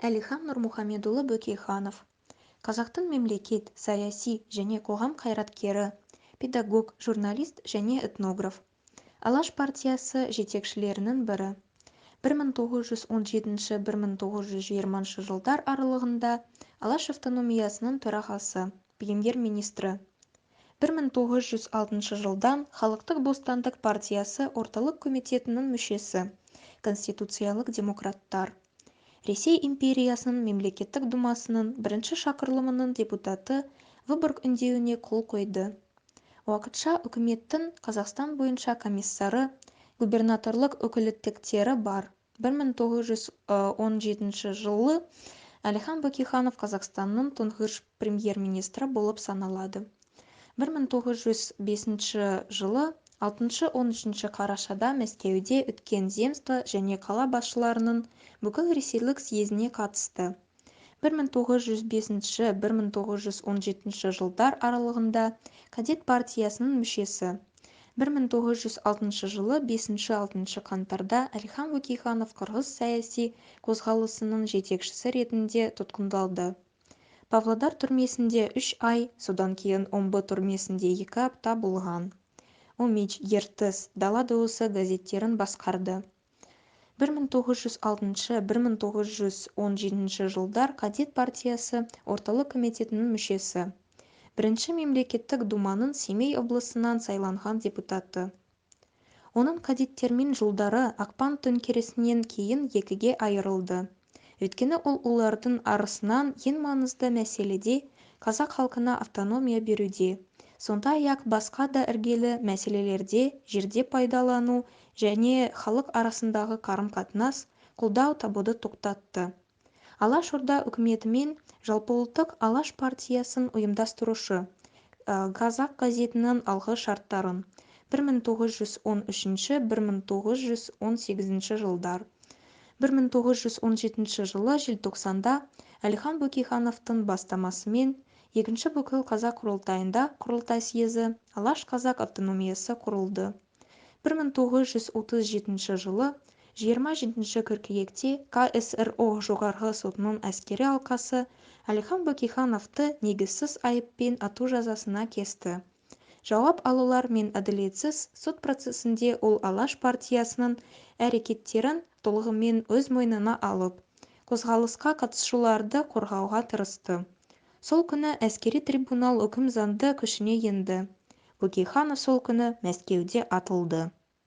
Әлихан Нұрмұхамедұлы Бөкейханов. Қазақтың мемлекет, саяси және қоғам қайраткері, педагог, журналист және этнограф. Алаш партиясы жетекшілерінің бірі. 1917-1920 жылдар аралығында Алаш автономиясының төрағасы, премьер-министрі. 1906 жылдан Халықтық бостандық партиясы орталық комитетінің мүшесі, конституциялық демократтар. Ресей империясының мемлекеттік думасының бірінші шақырылымының депутаты Выборг үндеуіне қол қойды. Уақытша үкіметтің Қазақстан бойынша комиссары, губернаторлық өкілеттіктері бар. 1917 жылы Әлихан Бөкейханов Қазақстанның тұңғыш премьер-министрі болып саналады. 1905 жылы 6-13 қарашада Мәскеуде өткен земство және қала басшыларының бүкіл ресейлік съезіне қатысты. 1905-1917 жылдар аралығында кадет партиясының мүшесі. 1906 жылы 5-6 қаңтарда Әлихан Бөкейханов қырғыз саяси қозғалысының жетекшісі ретінде тұтқындалды. Павлодар түрмесінде 3 ай, содан кейін Омбы түрмесінде 2 апта болған. Омич, Ертіс, Дала дауысы газеттерін басқарды. 1906-1917 жылдар кадет партиясы орталық комитетінің мүшесі. Бірінші мемлекеттік думаның Семей облысынан сайланған депутаты. Оның кадеттермен жылдары ақпан төңкерісінен кейін екіге айырылды. Өйткені ол олардың арасынан ең маңызды мәселеде қазақ халқына автономия беруде, сондай-ақ басқа да іргелі мәселелерде жерде пайдалану және халық арасындағы қарым-қатынас қолдау табуды тоқтатты. Алаш Орда үкіметімен жалпыұлттық Алаш партиясын ұйымдастырушы Қазақ газетінің алғы шарттарын 1913-1918 жылдар. 1917 жылы желтоқсанда Әлихан Бөкейхановтың бастамасымен екінші бүкіл қазақ құрылтайында құрылтай съезі Алаш қазақ автономиясы құрылды. 1937 жылы 27 қыркүйекте КСРО жоғарғы сотының әскери алқасы Әлихан Бөкейхановты негізсіз айыппен ату жазасына кесті. Жауап алулар мен әділетсіз сот процесінде ол Алаш партиясының әрекеттерін толығымен өз мойнына алып, қозғалысқа қатысушыларды қорғауға тырысты. Сол күні әскери трибунал үкім заңды күшіне енді. Бөкейханов сол күні Мәскеуде атылды.